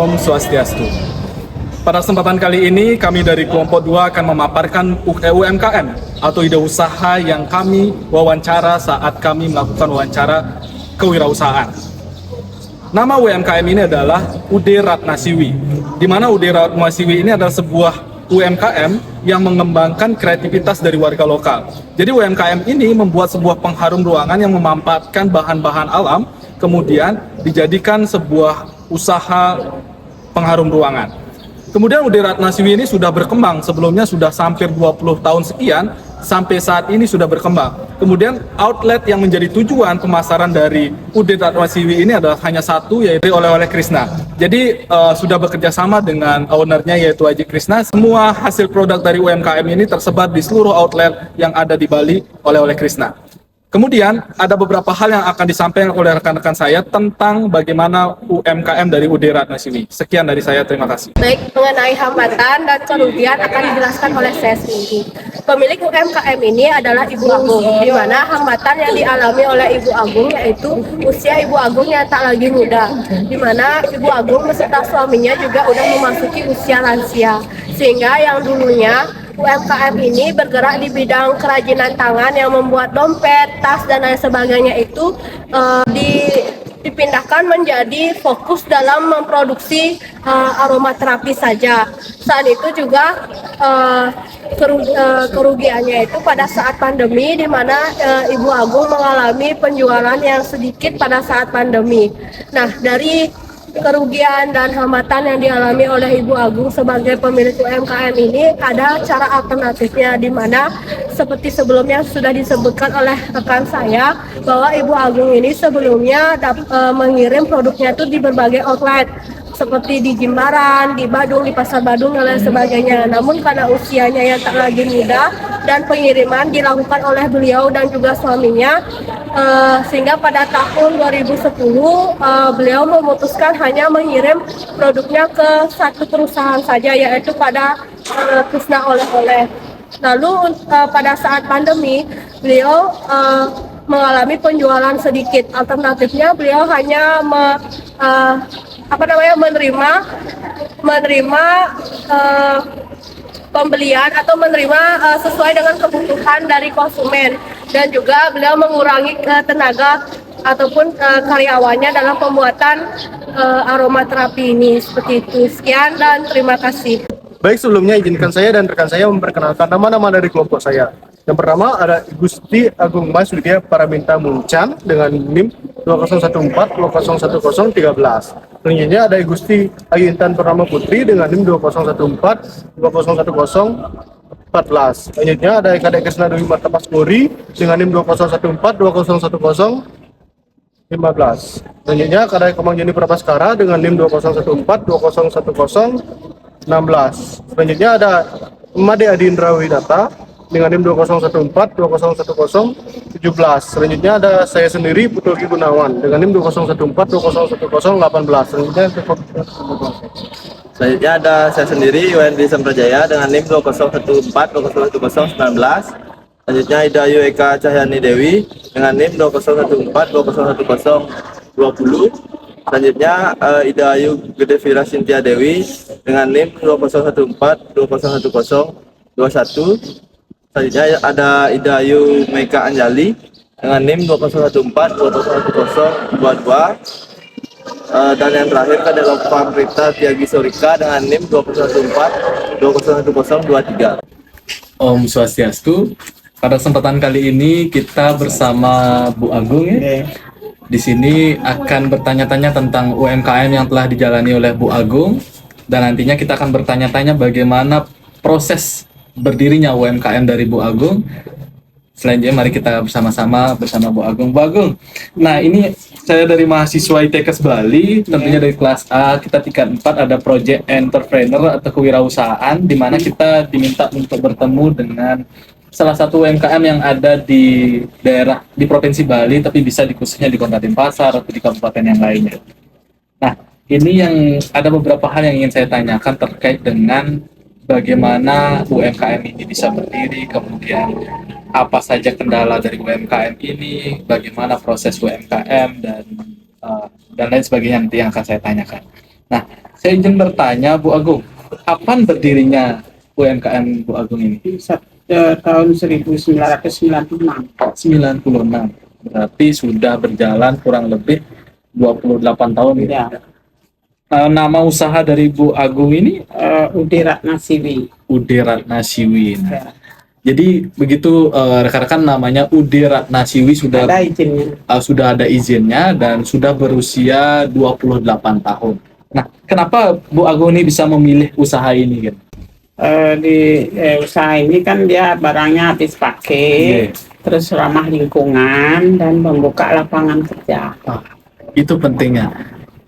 Om Swastiastu. Pada kesempatan kali ini, kami dari kelompok 2 akan memaparkan UMKM atau ide usaha yang kami wawancara saat kami melakukan wawancara kewirausahaan. Nama UMKM ini adalah UD Ratna Siwi, di mana UD Ratna Siwi ini adalah sebuah UMKM yang mengembangkan kreativitas dari warga lokal. Jadi UMKM ini membuat sebuah pengharum ruangan yang memanfaatkan bahan-bahan alam, kemudian dijadikan sebuah usaha pengharum ruangan. Kemudian UD Ratna Siwi ini sudah berkembang, sebelumnya sudah hampir 20 tahun sekian, sampai saat ini sudah berkembang. Kemudian outlet yang menjadi tujuan pemasaran dari UD Ratna Siwi ini adalah hanya satu, yaitu oleh-oleh Krishna. Jadi sudah bekerja sama dengan ownernya yaitu Aji Krishna. Semua hasil produk dari UMKM ini tersebar di seluruh outlet yang ada di Bali oleh-oleh Krishna. Kemudian ada beberapa hal yang akan disampaikan oleh rekan-rekan saya tentang bagaimana UMKM dari UD Ratna Siwi. Sekian dari saya, terima kasih. Baik, mengenai hambatan dan kerugian akan dijelaskan oleh saya sendiri. Pemilik UMKM ini adalah Ibu Agung, di mana hambatan yang dialami oleh Ibu Agung yaitu usia Ibu Agung yang tak lagi muda, di mana Ibu Agung beserta suaminya juga sudah memasuki usia lansia, sehingga yang dulunya UMKM ini bergerak di bidang kerajinan tangan yang membuat dompet, tas, dan lain sebagainya itu dipindahkan menjadi fokus dalam memproduksi aromaterapi saja. Saat itu juga kerugiannya itu pada saat pandemi, di mana Ibu Agung mengalami penjualan yang sedikit pada saat pandemi. Nah, dari kerugian dan hambatan yang dialami oleh Ibu Agung sebagai pemilik UMKM ini ada cara alternatifnya, di mana seperti sebelumnya sudah disebutkan oleh rekan saya bahwa Ibu Agung ini sebelumnya mengirim produknya itu di berbagai outlet seperti di Jimbaran, di Badung, di Pasar Badung, dan lain sebagainya. Namun karena usianya yang tak lagi muda dan pengiriman dilakukan oleh beliau dan juga suaminya, sehingga pada tahun 2010 beliau memutuskan hanya mengirim produknya ke satu perusahaan saja, yaitu pada Krishna Oleh-oleh. Lalu pada saat pandemi beliau mengalami penjualan sedikit. Alternatifnya beliau hanya menerima pembelian atau menerima sesuai dengan kebutuhan dari konsumen, dan juga beliau mengurangi tenaga ataupun karyawannya dalam pembuatan aromaterapi ini. Seperti itu. Sekian dan terima kasih. Baik, sebelumnya izinkan saya dan rekan saya memperkenalkan nama-nama dari kelompok saya. Yang pertama ada Gusti Agung Mas Widya Paraminta Muncan dengan NIM 2014-2010-13. Selanjutnya ada Gusti Ayu Intan Purnama Putri dengan NIM 2014-2010-14. Selanjutnya ada Kadek Krisna Dewi Martapas Puri dengan NIM 2014-2010-15. Selanjutnya Kadek Komang Jeni Prapaskara dengan NIM 2014-2010-16. Selanjutnya ada Made Adindra Widata dengan NIM 2014-2010-17. Selanjutnya ada saya sendiri Putogi Gunawan dengan NIM 2014-2010-18. Selanjutnya ada saya sendiri Wendri Samprajaya dengan NIM 2014-2010-19. Selanjutnya ada Ayu Eka Cahyani Dewi dengan NIM 2014-2010-20. Selanjutnya Ida Ayu Gedevira Cynthia Dewi dengan NIM 2014-2010-21. Selanjutnya ada Ida Ayu Meka Anjali dengan NIM 2014-2010-22. Dan yang terakhir adalah Pamrita Tiagi Sorika dengan NIM 2014-2010-23. Om Swastiastu. Pada kesempatan kali ini kita bersama Bu Agung ya. Di sini akan bertanya-tanya tentang UMKM yang telah dijalani oleh Bu Agung, dan nantinya kita akan bertanya-tanya bagaimana proses berdirinya UMKM dari Bu Agung. Selanjutnya mari kita bersama-sama bersama Bu Agung. Bu Agung, nah ini saya dari mahasiswa ITKes Bali, tentunya dari kelas A, kita tingkat 4 ada project entrepreneur atau kewirausahaan, di mana kita diminta untuk bertemu dengan salah satu UMKM yang ada di daerah di Provinsi Bali, tapi bisa khususnya di Kota Denpasar atau di kabupaten yang lainnya. Nah, ini yang ada beberapa hal yang ingin saya tanyakan terkait dengan bagaimana UMKM ini bisa berdiri, kemudian apa saja kendala dari UMKM ini, bagaimana proses UMKM dan lain sebagainya nanti yang akan saya tanyakan. Nah, Saya izin bertanya, Bu Agung, kapan berdirinya UMKM Bu Agung ini? Tahun 1996. 96. Berarti sudah berjalan kurang lebih 28 tahun. Ya. Nama usaha dari Bu Agung ini Ude Ratna Siwi. Ude Ratna Siwi. Nah, Ya. jadi begitu rekan-rekan, namanya Ude Ratna Siwi sudah Ada izinnya. sudah ada izinnya dan sudah berusia 28 tahun. Nah, kenapa Bu Agung ini bisa memilih usaha ini kan? Di usaha ini kan dia barangnya habis pakai, terus ramah lingkungan dan membuka lapangan kerja. Itu pentingnya.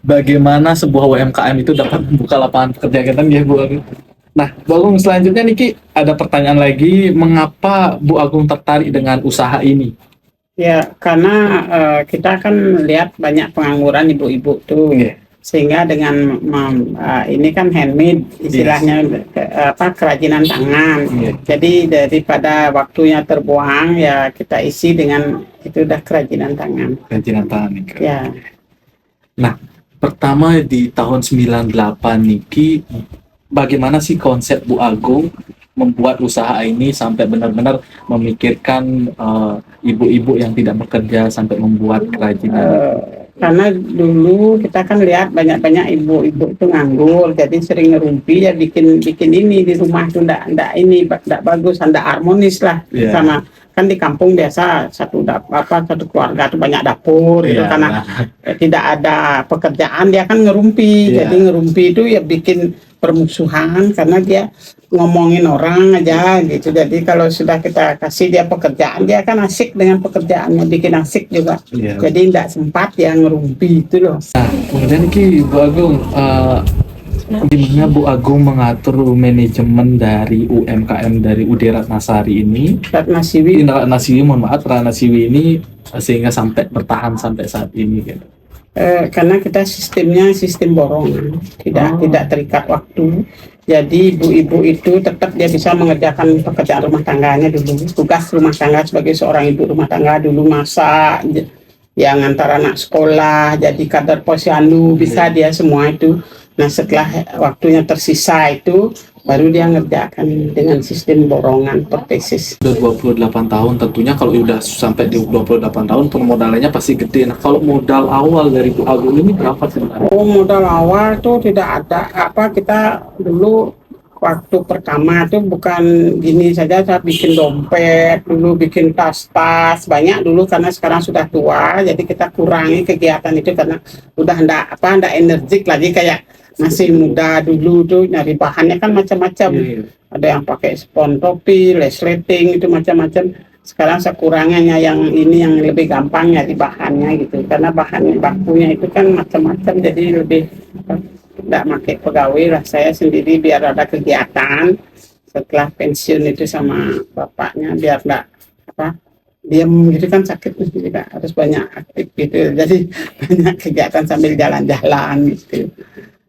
Bagaimana sebuah UMKM itu dapat membuka lapangan pekerjaan kan ya Bu Agung? Nah, Bu Agung, selanjutnya Niki ada pertanyaan lagi, mengapa Bu Agung tertarik dengan usaha ini? Ya, karena kita kan lihat banyak pengangguran ibu-ibu tuh. Sehingga dengan ini kan handmade istilahnya, kerajinan tangan. Jadi daripada waktunya terbuang ya kita isi dengan itu udah kerajinan tangan. Kerajinan tangan nih. Ya. Nah, pertama di tahun 98 Niki, bagaimana sih konsep Bu Agung membuat usaha ini sampai benar-benar memikirkan ibu-ibu yang tidak bekerja sampai membuat kerajinan? Karena dulu kita kan lihat banyak-banyak ibu-ibu itu nganggur, jadi sering ngerumpi ya bikin ini di rumah itu ndak bagus, ndak harmonis lah. Sama kan di kampung biasa satu keluarga itu banyak dapur gitu, karena tidak ada pekerjaan dia kan ngerumpi. Jadi ngerumpi itu ya bikin permusuhan karena dia ngomongin orang aja gitu. Jadi kalau sudah kita kasih dia pekerjaan, dia kan asik dengan pekerjaannya, bikin asik juga. Jadi tidak sempat yang ngerumpi itu loh. Nah, kemudian Ki, Bu Agung, gimana Bu Agung mengatur manajemen dari UMKM dari Ude Ratna Sari ini? Ratna Siwi. Ratna Siwi, mohon maaf, Ratna Siwi ini sehingga sampai bertahan sampai saat ini gitu. Karena kita sistemnya sistem borong, tidak terikat waktu. Jadi ibu-ibu itu tetap dia bisa mengerjakan pekerjaan rumah tangganya dulu. Tugas rumah tangga sebagai seorang ibu rumah tangga dulu, masak, yang antara anak sekolah, jadi kader posyandu, bisa dia semua itu. Nah setelah waktunya tersisa itu, baru dia ngerjakan dengan sistem borongan per tesis. Sudah 28 tahun, tentunya kalau udah sampai di 28 tahun permodalannya pasti gede. Nah, kalau modal awal dari Bu Agung ini berapa sebenarnya? Oh, modal awal tuh tidak ada kita dulu waktu pertama tuh bukan gini saja, saya bikin dompet dulu, bikin tas-tas banyak dulu, karena sekarang sudah tua jadi kita kurangi kegiatan itu karena udah ndak energik lagi kayak masih muda dulu tuh. Nyari bahannya kan macam-macam. Ada yang pakai spon topi, resleting itu macam-macam. Sekarang saya kuranginya yang ini yang lebih gampang nyari bahannya gitu. Karena bahan bakunya itu kan macam-macam, jadi lebih tidak pakai pegawai lah, saya sendiri biar ada kegiatan setelah pensiun itu sama bapaknya, biar enggak diam gitu kan sakit juga, harus banyak aktif gitu. Jadi banyak kegiatan sambil jalan-jalan gitu.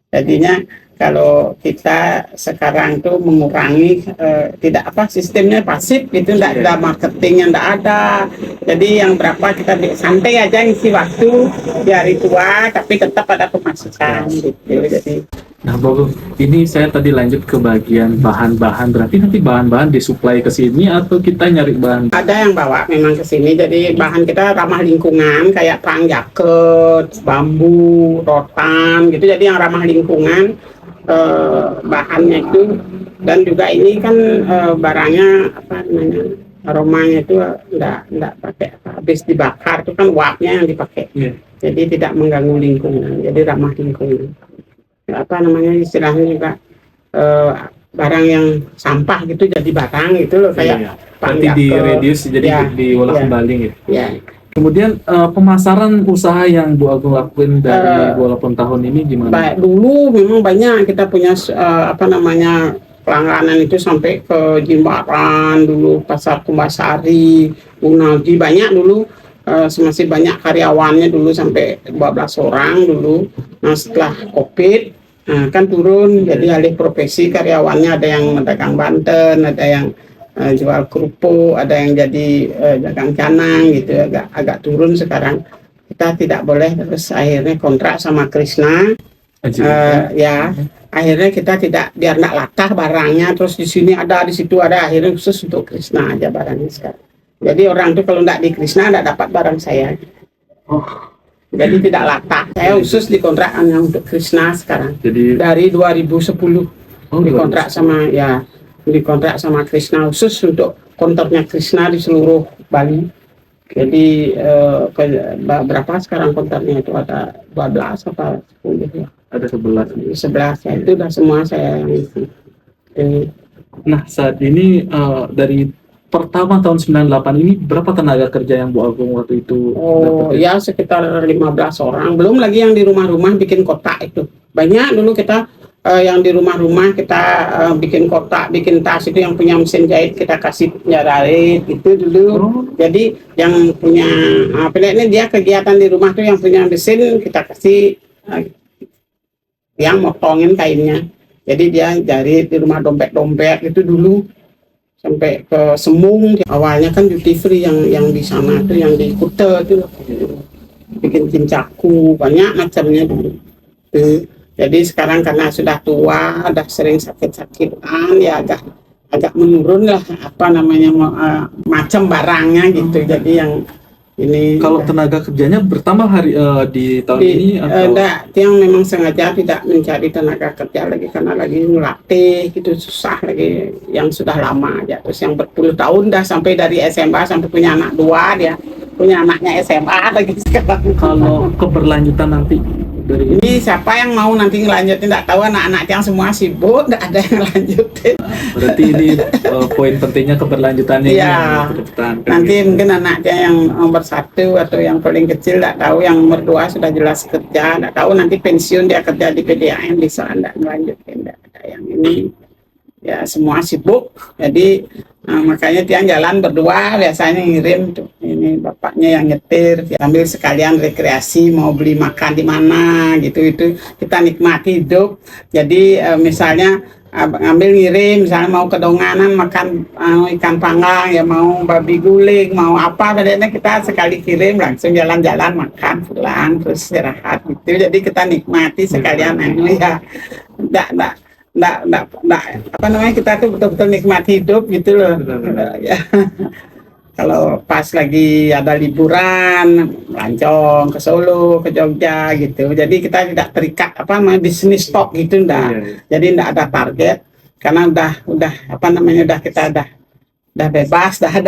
Jadinya kalau kita sekarang tuh mengurangi tidak sistemnya pasif gitu, tidak ada marketing yang tidak ada. Jadi yang berapa kita santai aja ngisi waktu di hari tua, tapi tetap ada pemasukan gitu. Jadi Nah, bagus. Ini saya tadi lanjut ke bagian bahan-bahan. Berarti nanti bahan-bahan disuplai ke sini atau kita nyari bahan? ada yang bawa memang ke sini. Jadi bahan kita ramah lingkungan kayak perang jaket, bambu, rotan gitu. Jadi yang ramah lingkungan bahannya itu, dan juga ini kan barangnya aromanya itu enggak pakai habis dibakar itu kan uapnya yang dipakai. Jadi tidak mengganggu lingkungan. Jadi ramah lingkungan. Istilahnya juga barang yang sampah gitu jadi barang gitu loh, kayak berarti di reduce jadi diolah kembali gitu. Kemudian pemasaran usaha yang Bu Agung lakuin dari 28 tahun ini gimana? Dulu memang banyak kita punya pelangganan itu sampai ke Jimbaran dulu, Pasar Kumbasari, Unagi, banyak dulu. Masih banyak karyawannya dulu sampai 12 orang dulu. Nah setelah COVID kan turun, jadi alih profesi karyawannya, ada yang dagang banten, ada yang jual kerupuk, ada yang jadi dagang canang gitu, agak turun sekarang. Kita tidak boleh, terus akhirnya kontrak sama Krishna Ya akhirnya kita tidak biar nggak latah barangnya, terus di sini ada di situ ada, akhirnya khusus untuk Krishna aja barangnya sekarang. Jadi orang tuh kalau nggak di Krishna nggak dapat barang saya. Jadi tidak latah. Saya khusus dikontrak hanya untuk Krishna sekarang. Jadi Dari 2010 dikontrak sama dikontrak sama Krishna, khusus untuk konternya Krishna di seluruh Bali. Jadi berapa sekarang konternya itu, ada 12 apa 10 ya? ada 11. 11 ya, itu udah semua saya yang isi. Nah, saat ini dari pertama tahun 98 ini berapa tenaga kerja yang Bu Agung waktu itu Oh dapat? ya, sekitar 15 orang. Belum lagi yang di rumah-rumah bikin kotak itu. Banyak dulu kita yang di rumah-rumah kita bikin kotak, bikin tas, itu yang punya mesin jahit kita kasih jahit itu dulu. Jadi yang punya ini dia kegiatan di rumah tuh yang punya mesin kita kasih yang motongin kainnya. Jadi dia jahit di rumah, dompet-dompet itu dulu sampai ke Semung. Awalnya kan duty free yang di sana tuh, yang di Kuta tuh bikin cincaku, banyak macamnya dulu tuh. Jadi sekarang karena sudah tua, udah sering sakit-sakitan, ya agak menurun lah apa namanya macam barangnya gitu. Jadi yang ini Kalau tenaga kerjanya bertambah hari di tahun ini atau enggak, yang memang sengaja tidak mencari tenaga kerja lagi karena lagi ngelatih gitu, susah lagi yang sudah lama aja. Terus yang berpuluh tahun dah, sampai dari SMA sampai punya anak 2, dia punya anaknya SMA lagi sekarang. kalau keberlanjutan nanti dari Ini siapa yang mau nanti ngelanjutin, nggak tahu, anak-anak yang semua sibuk, nggak ada yang lanjutin. berarti ini poin pentingnya keberlanjutannya Iya. yang dipertahankan Nanti gitu. mungkin anaknya yang nomor 1 atau yang paling kecil nggak tahu, yang nomor 2 sudah jelas kerja, nggak tahu nanti pensiun dia kerja di PDAM bisa nggak melanjutkan, nggak ada yang ini. Ya semua sibuk, jadi makanya tiang jalan berdua biasanya ngirim tuh, ini bapaknya yang nyetir, ambil sekalian rekreasi, mau beli makan di mana gitu, itu kita nikmati hidup. Jadi misalnya ambil ngirim, misalnya mau ke Donganan makan ikan panggang, ya mau babi guling, mau apa, padahal kita sekali kirim langsung jalan-jalan makan pulang terus istirahat gitu. Jadi kita nikmati sekalian ya, enggak apa namanya, kita tuh betul-betul nikmati hidup gitu loh. Ya. Kalau pas lagi ada liburan, melancong ke Solo, ke Jogja gitu. Jadi kita tidak terikat apa namanya bisnis stok gitu, enggak. Jadi enggak ada target karena udah apa namanya, kita udah bebas, dah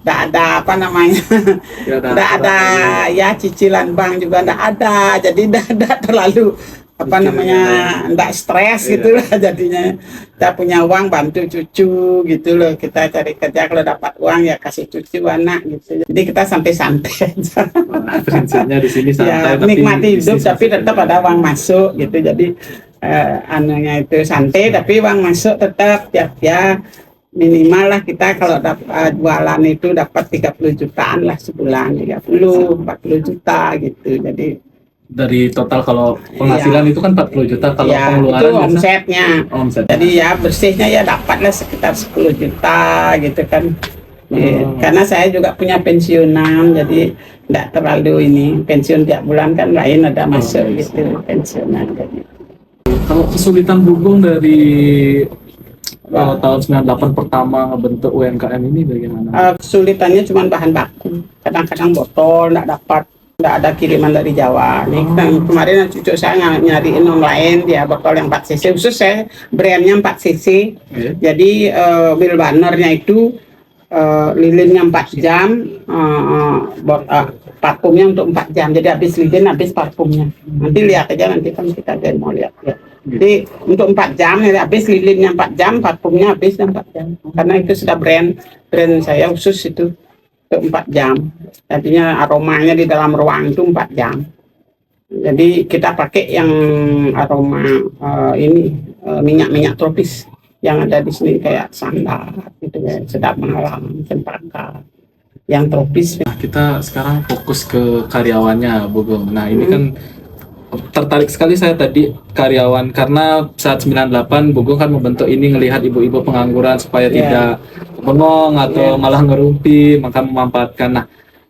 ada apa namanya, enggak ada ya cicilan bank juga enggak ada. Jadi enggak terlalu apa namanya, enggak stres gitu lah jadinya. Kita punya uang bantu cucu gitu loh, kita cari kerja, kalau dapat uang ya kasih cucu anak gitu. Jadi kita santai-santai aja. Prinsipnya di sini santai, Ya, nikmati hidup tapi tetap ada uang masuk gitu. Jadi anunya itu santai tapi uang masuk tetap ya minimal lah. Kita kalau dapat jualan itu dapat 30 jutaan lah sebulan, 30-40 juta gitu. Jadi dari total kalau penghasilan itu kan 40 juta, kalau ya, pengeluaran itu biasa omsetnya. omset. Jadi ya bersihnya ya dapatlah sekitar 10 juta gitu kan. Karena saya juga punya pensiunan, jadi enggak terlalu ini, pensiun tiap bulan kan lain ada masuk gitu pensiunan. Kalau kesulitan Bugong dari tahun 98 pertama ngebentuk UMKM ini bagaimana? Kesulitannya cuma bahan baku, kadang-kadang botol enggak dapat, enggak ada kiriman dari Jawa. Nih kemarin cucu saya nyariin online, dia botol yang 4 cc, khusus saya brandnya 4 cc. Jadi bil bannernya itu lilinnya 4 jam, parfumnya untuk 4 jam. Jadi habis lilin habis parfumnya. Nanti lihat aja, nanti kan kita mau lihat ya. Jadi untuk 4 jam, ya, habis lilinnya 4 jam, parfumnya habis 4 jam. Karena itu sudah brand saya khusus itu untuk 4 jam. Artinya aromanya di dalam ruang itu 4 jam. Jadi kita pakai yang aroma minyak-minyak tropis yang ada di sini, kayak sandal gitu ya, sedap malam, cempaka, yang tropis. Nah, kita sekarang fokus ke karyawannya, Bugong. Nah, ini kan tertarik sekali saya tadi karyawan, karena saat 98 Bugong kan membentuk ini ngelihat ibu-ibu pengangguran supaya tidak bengong atau malah ngerumpi, maka memanfaatkan. Nah,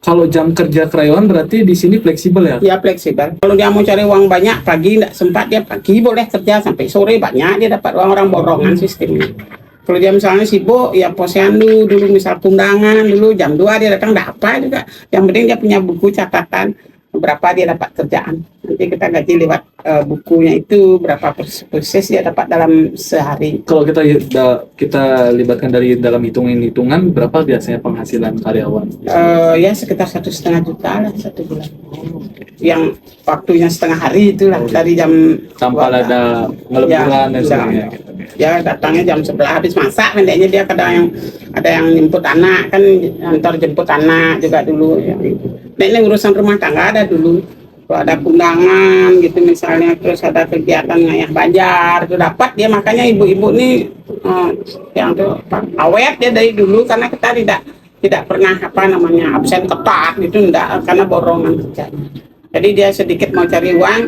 Kalau jam kerja karyawan berarti di sini fleksibel ya? Ya fleksibel. Kalau dia mau cari uang banyak pagi nggak sempat, dia pagi boleh kerja sampai sore banyak, dia dapat uang. Orang borongan sistemnya. Kalau dia misalnya sibuk, ya posyandu dulu misal tundangan dulu jam 2 dia datang dapat juga. Yang penting dia punya buku catatan berapa dia dapat kerjaan. Nanti kita gaji lewat bukunya itu, berapa persis dia dapat dalam sehari. Kalau kita libatkan dari dalam hitungan berapa biasanya penghasilan karyawan? Ya sekitar 1,5 juta lah satu bulan. Yang waktunya setengah hari itulah dari jam Tanpa ada ngeleburan dan sebagainya. Gitu. Ya datangnya jam 11 habis masak, pendeknya dia kadang ada yang jemput anak kan, antar jemput anak juga dulu ya. Ini urusan rumah tangga ada dulu. Kalau ada undangan gitu misalnya, terus ada kegiatan ngayah banjar itu dapat dia. Makanya ibu-ibu nih yang tuh awet dia dari dulu, karena kita tidak pernah absen ketat gitu, enggak, karena borongan kerjanya. Jadi dia sedikit mau cari uang,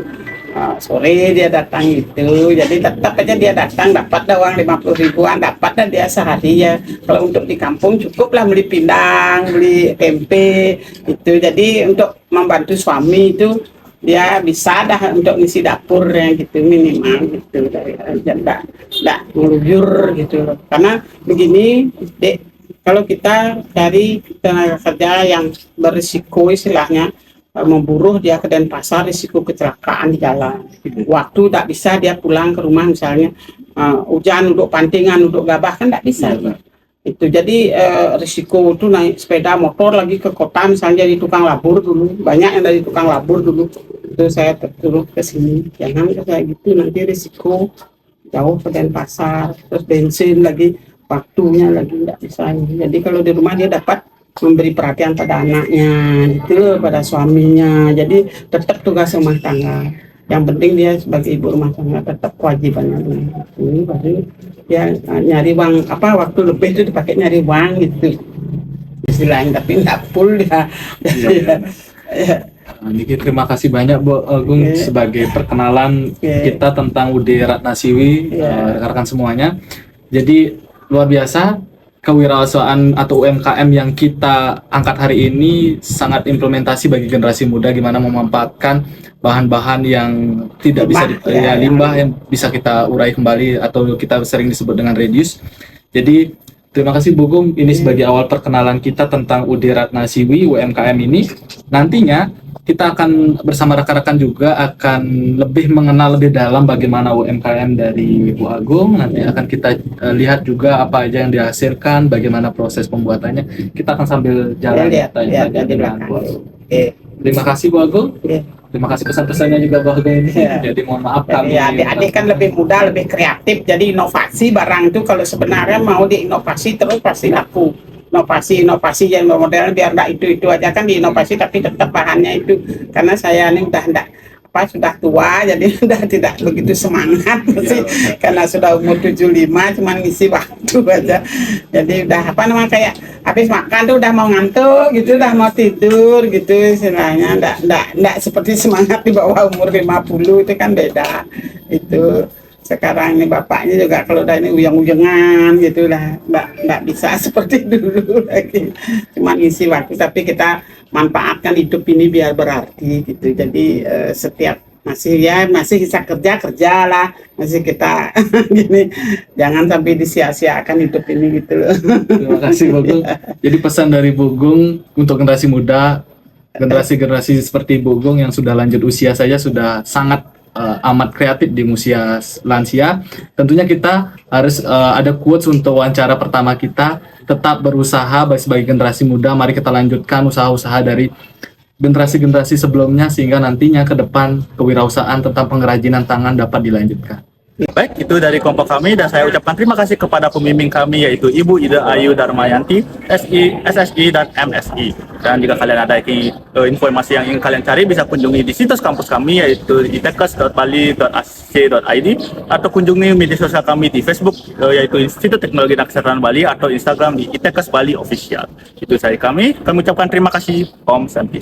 sore dia datang gitu, jadi tetap aja dia datang, dapat dah uang 50 ribuan, dapat dah dia sehari ya. Kalau untuk di kampung cukup lah beli pindang, beli tempe itu. Jadi untuk membantu suami itu dia bisa dah untuk ngisi dapur ya gitu, minimal gitu, dari aja enggak ngeluyur gitu loh. Karena begini dek, kalau kita cari tenaga kerja yang berisiko istilahnya, memburuh dia ke Denpasar, risiko kecelakaan di jalan. Waktu tak bisa dia pulang ke rumah misalnya hujan, duduk pantingan, duduk gabah kan tak bisa. Itu jadi risiko itu naik sepeda motor lagi ke kota misalnya, jadi tukang labur dulu. Banyak yang dari tukang labur dulu. Itu saya terturut ke sini. Jangan kayak gitu, nanti risiko jauh ke Denpasar, terus bensin lagi, waktunya lagi tidak bisa. Jadi kalau di rumah dia dapat memberi perhatian pada anaknya gitu, pada suaminya. Jadi tetap tugas rumah tangga. Yang penting dia sebagai ibu rumah tangga tetap kewajibannya ini, baru dia nyari uang waktu lebih itu dipakai nyari uang gitu istilahnya, tapi enggak full dia. Niki, terima kasih banyak Bu Agung sebagai perkenalan kita tentang UD Ratna Siwi, rekan-rekan semuanya. Jadi luar biasa kewirausahaan atau UMKM yang kita angkat hari ini sangat implementasi bagi generasi muda, gimana memanfaatkan bahan-bahan yang tidak bisa limbah yang bisa kita urai kembali atau kita sering disebut dengan reduce. Jadi terima kasih Bu Agung, ini sebagai awal perkenalan kita tentang UD Ratna Siwi UMKM ini. Nantinya kita akan bersama rekan-rekan juga akan lebih mengenal lebih dalam bagaimana UMKM dari Bu Agung. Nanti akan kita lihat juga apa aja yang dihasilkan, bagaimana proses pembuatannya. Kita akan sambil jalan tanya-tanya dengan Bu Agung. Terima kasih Bu Agung. Terima kasih pesan-pesannya juga Bu Agung ini. Jadi mohon maaf kami. Adik-adik kan lebih muda, lebih kreatif. Jadi inovasi barang itu kalau sebenarnya mau diinovasi terus pasti laku. Inovasi yang modern, biar enggak itu aja kan diinovasi, tapi tetap bahannya itu. Karena saya ini sudah tua, jadi udah tidak begitu semangat sih, karena sudah umur 75, cuman ngisi waktu aja. Jadi udah kayak habis makan tuh udah mau ngantuk gitu, udah mau tidur gitu istilahnya. Enggak seperti semangat di bawah umur 50, itu kan beda itu. Sekarang ini bapaknya juga kalau udah ini uyang-uyangan gitu lah, nggak bisa seperti dulu lagi, cuma ngisi waktu, tapi kita manfaatkan hidup ini biar berarti gitu. Jadi setiap masih bisa kerja lah, masih kita gini, jangan sampai disia-siakan hidup ini gitu loh. Terima kasih Bu Agung. Jadi pesan dari Bu Agung untuk generasi muda, generasi seperti Bu Agung yang sudah lanjut usia saja sudah sangat amat kreatif di usia lansia. Tentunya kita harus ada quotes untuk wawancara pertama kita, tetap berusaha sebagai generasi muda. Mari kita lanjutkan usaha-usaha dari generasi-generasi sebelumnya, sehingga nantinya ke depan kewirausahaan tentang pengrajinan tangan dapat dilanjutkan. Baik, itu dari kelompok kami, dan saya ucapkan terima kasih kepada pembimbing kami, yaitu Ibu Ida Ayu Darmayanti, SI, SSI, dan MSI. Dan jika kalian ada informasi yang ingin kalian cari, bisa kunjungi di situs kampus kami, yaitu itekes.bali.ac.id, atau kunjungi media sosial kami di Facebook, yaitu Institut Teknologi dan Kesehatan Bali, atau Instagram di Itekes Bali Official. Itu dari kami ucapkan terima kasih. Om Santi.